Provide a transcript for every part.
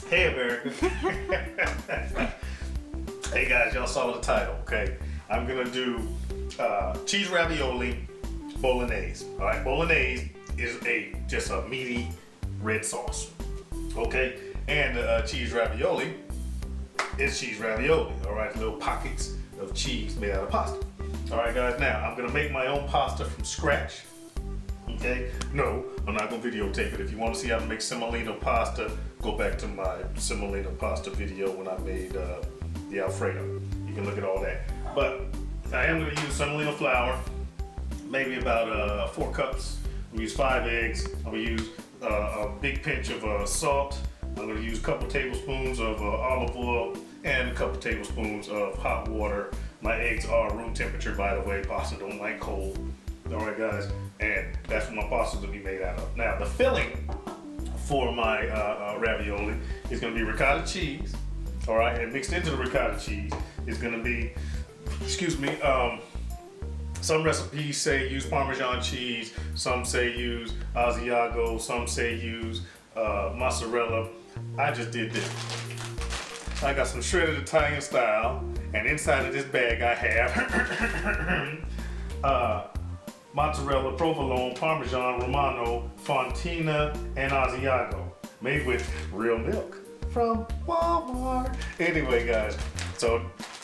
Hey America. Hey guys, y'all saw the title, okay? I'm gonna do cheese ravioli bolognese. All right, bolognese is just a meaty red sauce, okay? And cheese ravioli is cheese ravioli. All right, little pockets of cheese made out of pasta. All right, guys. Now I'm gonna make my own pasta from scratch. Okay? No, I'm not gonna videotape it. If you want to see how to make semolina pasta, go back to my semolina pasta video when I made the Alfredo. You can look at all that. But I am gonna use semolina flour, maybe about 4 cups. I'm gonna use 5 eggs. I'm gonna use a big pinch of salt. I'm gonna use a couple tablespoons of olive oil and a couple tablespoons of hot water. My eggs are room temperature, by the way. Pasta don't like cold. All right, guys, and that's what my pasta will be made out of. Now, the filling for my ravioli is going to be ricotta cheese. All right, and mixed into the ricotta cheese is going to be, some recipes say use Parmesan cheese, some say use Asiago, some say use mozzarella. I just did this. I got some shredded Italian style, and inside of this bag I have mozzarella, provolone, Parmesan, Romano, Fontina, and Asiago, made with real milk from Walmart. Anyway, guys, so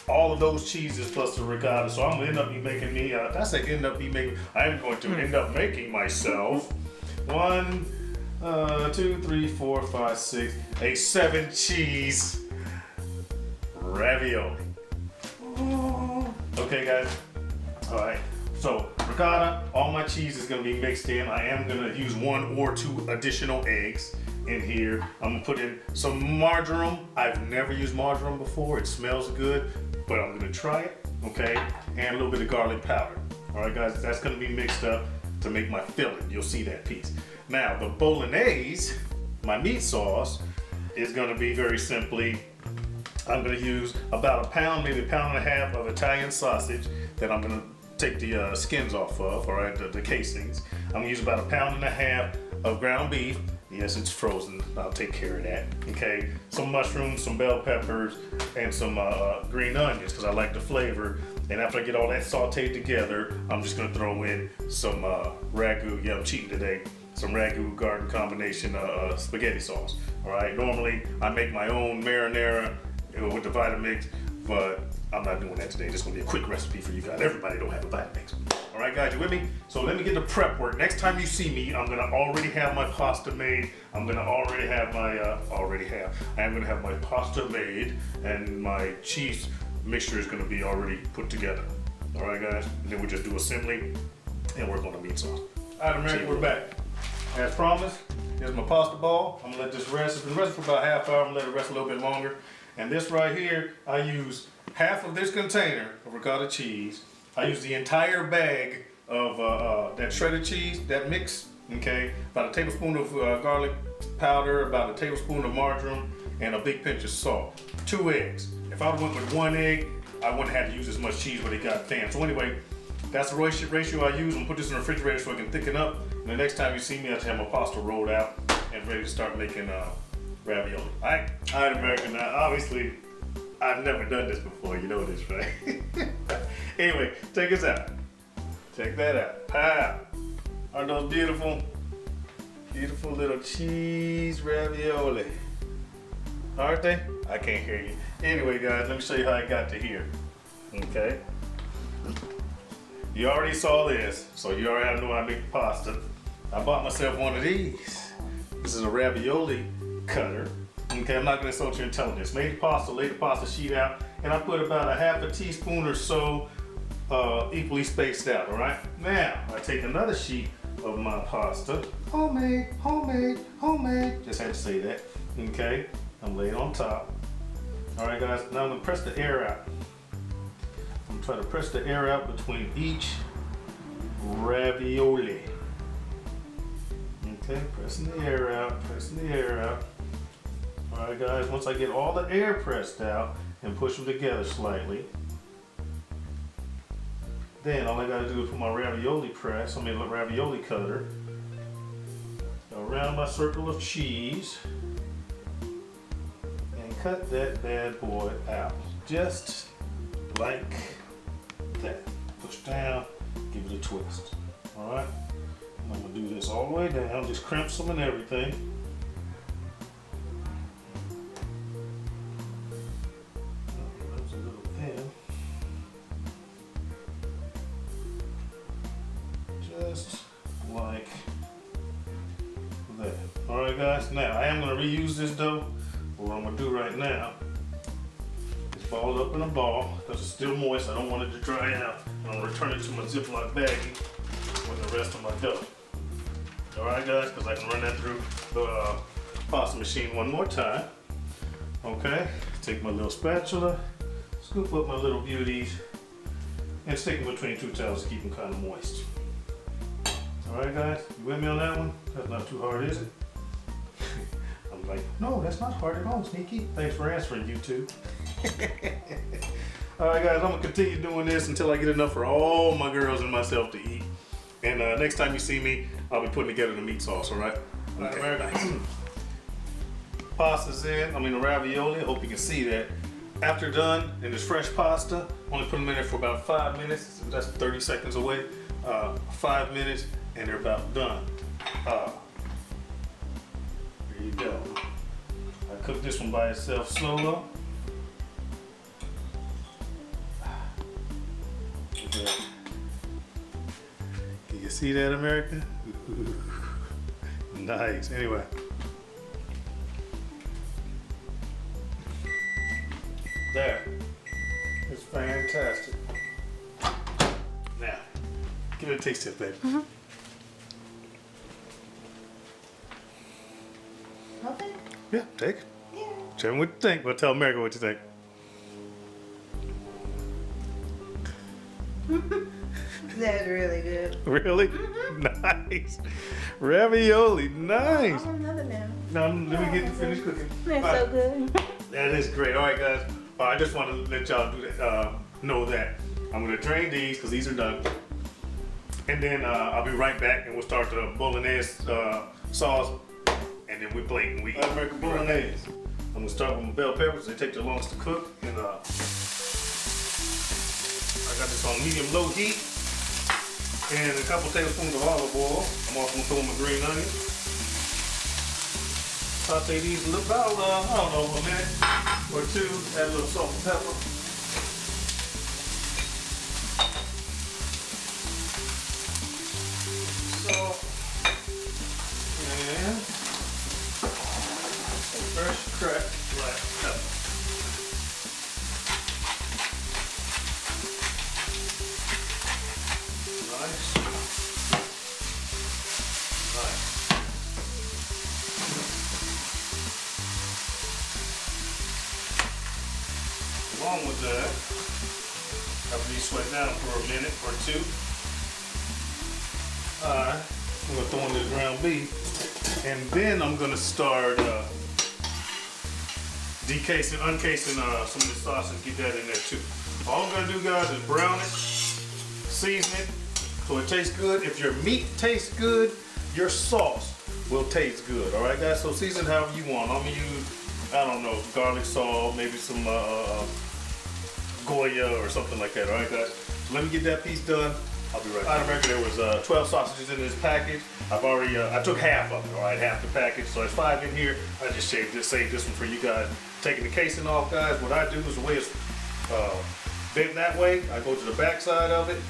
all of those cheeses plus the ricotta. So I'm gonna end up making me. I am going to end up making myself 1, 2, 3, 4, 5, 6, a 7 cheese ravioli. Okay, guys. All right. So ricotta, all my cheese is gonna be mixed in. I am gonna use 1 or 2 additional eggs in here. I'm gonna put in some marjoram. I've never used marjoram before. It smells good, but I'm gonna try it, okay? And a little bit of garlic powder. All right, guys, that's gonna be mixed up to make my filling. You'll see that piece. Now, the bolognese, my meat sauce, is gonna be very simply, I'm gonna use about a pound, maybe 1.5 pounds of Italian sausage that I'm gonna take the skins off of, all right, the casings. I'm gonna use about 1.5 pounds of ground beef. Yes, it's frozen. I'll take care of that. Okay, some mushrooms, some bell peppers, and some green onions because I like the flavor. And after I get all that sauteed together, I'm just gonna throw in some ragu. Yeah, I'm cheating today. Some ragu garden combination spaghetti sauce. All right. Normally I make my own marinara with the Vitamix, but I'm not doing that today. This is gonna be a quick recipe for you guys. Everybody don't have a Vitamix. All right, guys, you with me? So let me get the prep work. Next time you see me, I'm gonna already have my pasta made. I'm gonna already have my, I am gonna have my pasta made, and my cheese mixture is gonna be already put together. All right, guys? And then we just do assembly and work on the meat sauce. All right, America, we're back. As promised, here's my pasta ball. I'm gonna let this rest. It's been resting for about half hour. I'm gonna let it rest a little bit longer. And this right here, I use half of this container of ricotta cheese. I use the entire bag of that shredded cheese, that mix, okay? About a tablespoon of garlic powder, about a tablespoon of marjoram, and a big pinch of salt. 2 eggs. If I went with 1 egg, I wouldn't have to use as much cheese when it got thin. So anyway, that's the ratio I use. I'm gonna put this in the refrigerator so it can thicken up. And the next time you see me, I just have my pasta rolled out and ready to start making ravioli. All right, America. Now, obviously, I've never done this before. You know this, right? Anyway, check this out. Check that out. Pow! Aren't those beautiful, beautiful little cheese ravioli? Aren't they? I can't hear you. Anyway, guys, let me show you how I got to here. Okay. You already saw this, so you already know how I make pasta. I bought myself one of these. This is a ravioli cutter. Okay, I'm not gonna insult your intelligence. Made the pasta, laid the pasta sheet out, and I put about a 1/2 teaspoon or so equally spaced out, all right? Now, I take another sheet of my pasta. Homemade, homemade, homemade. Just had to say that, okay? I'm laying on top. All right, guys, now I'm gonna press the air out. I'm gonna try to press the air out between each ravioli. Okay, pressing the air out, pressing the air out. All right, guys, once I get all the air pressed out and push them together slightly, then all I gotta do is put my ravioli press, ravioli cutter, around my circle of cheese. cut that bad boy out. Just like that. Push down, give it a twist. Alright? I'm gonna do this all the way down, just crimp some and everything. That's a little thin. Just like that. Alright guys, now I am gonna reuse this dough. But what I'm gonna do right now is ball it up in a ball because it's still moist. I don't want it to dry out. I'm gonna return it to my Ziploc baggie with the rest of my dough. Alright guys, because I can run that through the pasta machine one more time. Okay, take my little spatula, scoop up my little beauties, and stick them between two towels to keep them kind of moist. Alright guys, you with me on that one? That's not too hard, is it? I'm like, no, that's not hard at all, Sneaky. Thanks for answering, YouTube. Alright guys, I'm going to continue doing this until I get enough for all my girls and myself to eat. And next time you see me, I'll be putting together the meat sauce, alright? Okay, very nice. Pasta's in, the ravioli, I hope you can see that. After done, and it's fresh pasta, only put them in there for about 5 minutes. So that's 30 seconds away. 5 minutes, and they're about done. There you go. I cooked this one by itself solo. Okay. Can you see that, America? Nice. Anyway. There. It's fantastic. Now, give it a taste test, baby. Mm-hmm. Okay. Yeah, take it. Yeah. Tell me what you think. Well, tell America what you think. That's really good. Really? Nice. Ravioli, nice. I want another now. Now, let me get finished cooking. That's All so right. good. That is great. All right, guys. I just want to let y'all do that, know that I'm going to drain these because these are done. And then I'll be right back and we'll start the Bolognese sauce. And then we plate and we eat. American Bolognese. I'm going to start with my bell peppers. They take the longest to cook. And I got this on medium-low heat. And a couple tablespoons of olive oil. I'm also going to throw in my green onions. Saute these about, I don't know, a minute or two. Add a little salt and pepper. Salt. And a fresh cracked black pepper. Nice. Nice. Along with that, after these sweat down for a minute or two, I'm going to throw in the ground beef, and then I'm going to start uncasing some of the sausage, get that in there too. All I'm going to do, guys, is brown it, season it, so it tastes good. If your meat tastes good, your sauce will taste good. All right, guys, so season however you want. I'm going to use, I don't know, garlic salt, maybe some Goya or something like that. All right, guys. So let me get that piece done. I'll be right back. Remember, there was 12 sausages in this package. I've already, I took half of it. All right, half the package. So there's 5 in here. I just saved this one for you guys. Taking the casing off, guys. What I do is the way it's bent that way. I go to the back side of it,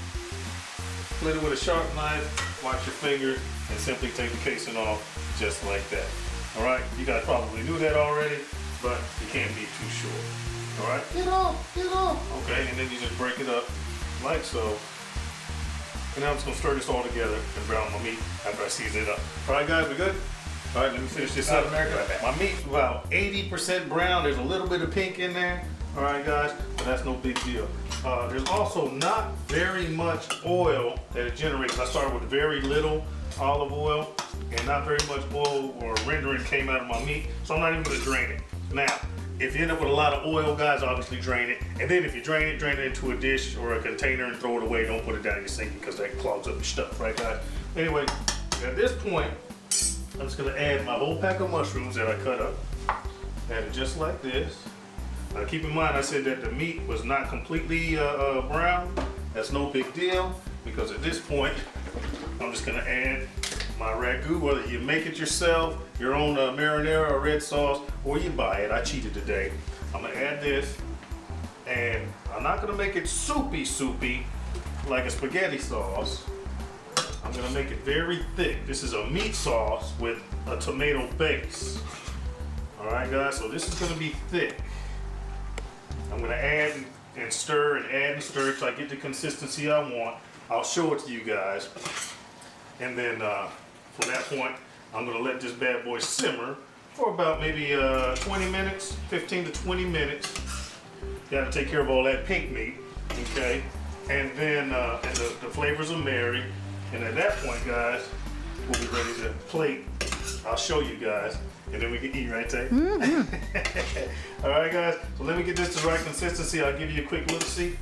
split it with a sharp knife, watch your fingers, and simply take the casing off just like that. All right. You guys probably knew that already, but you can't be too sure. All right, get off. Okay, and then you just break it up like so. And now I'm just gonna stir this all together and brown my meat after I season it up. All right, guys, we good? All right, let me finish this up. My meat's about 80% brown. There's a little bit of pink in there. All right, guys, but that's no big deal. There's also not very much oil that it generates. I started with very little olive oil and not very much oil or rendering came out of my meat, so I'm not even gonna drain it. Now, if you end up with a lot of oil, guys, obviously drain it. And then if you drain it into a dish or a container and throw it away. Don't put it down in your sink because that clogs up your stuff, right, guys? Anyway, at this point, I'm just gonna add my whole pack of mushrooms that I cut up. Add it just like this. Now keep in mind I said that the meat was not completely brown. That's no big deal because at this point I'm just gonna add my ragu, whether you make it yourself, your own marinara or red sauce, or you buy it. I cheated today. I'm gonna add this, and I'm not gonna make it soupy like a spaghetti sauce. I'm gonna make it very thick. This is a meat sauce with a tomato base. All right, guys, so this is gonna be thick. I'm gonna add and stir and add and stir till I get the consistency I want. I'll show it to you guys. And then from that point, I'm gonna let this bad boy simmer for about maybe 20 minutes, 15 to 20 minutes. Gotta take care of all that pink meat, okay? And then and the flavors will marry. And at that point, guys, we'll be ready to plate. I'll show you guys, and then we can eat, right, Tay? All right, guys, so let me get this to the right consistency. I'll give you a quick look-see,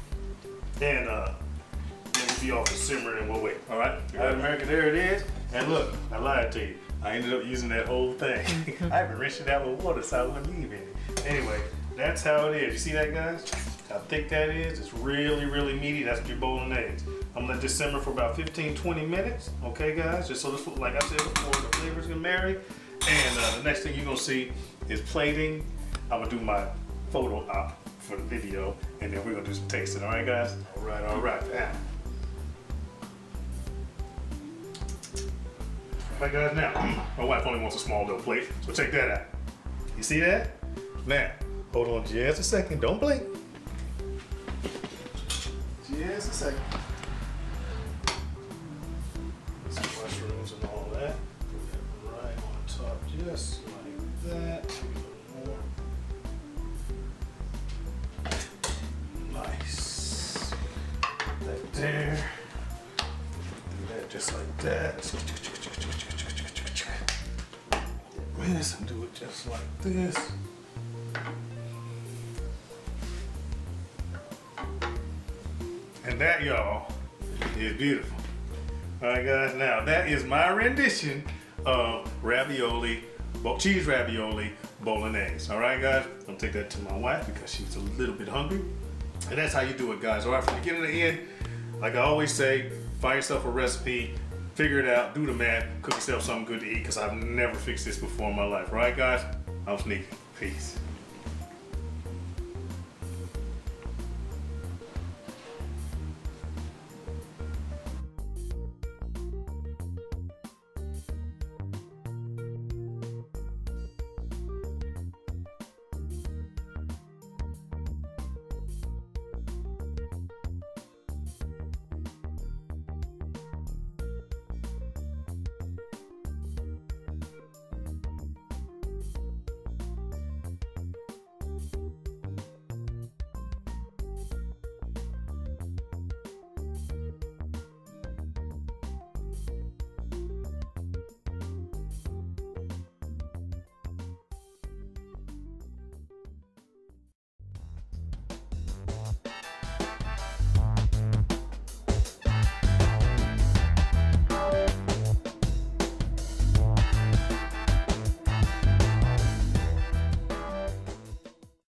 and then we'll be off to simmer and we'll wait, all right? All right, America, there it is. And look, I lied to you. I ended up using that whole thing. I haven't rinsed it out with water, so I wouldn't leave any. Anyway, that's how it is. You see that, guys? How thick that is? It's really, really meaty. That's your bolognese. I'm gonna let this simmer for about 15, 20 minutes. Okay, guys? Just so this, like I said before, the flavors can marry. And the next thing you're gonna see is plating. I'm gonna do my photo op for the video, and then we're gonna do some tasting. All right, guys? All right, all right. Now. All right, guys, now, my wife only wants a small little plate, so check that out. You see that? Now, hold on just a second. Don't blink. Just a second. Some mushrooms and all that. Put that right on top, just like that. More. Nice. Put that there. Do that just like that. This and do it just like this. And that, y'all, is beautiful. All right, guys, now that is my rendition of cheese ravioli bolognese. All right, guys, I'm gonna take that to my wife because she's a little bit hungry. And that's how you do it, guys. All right, from the beginning to the end, like I always say, find yourself a recipe, figure it out, do the math, cook yourself something good to eat because I've never fixed this before in my life. All right, guys, I'm Sneaky. Peace.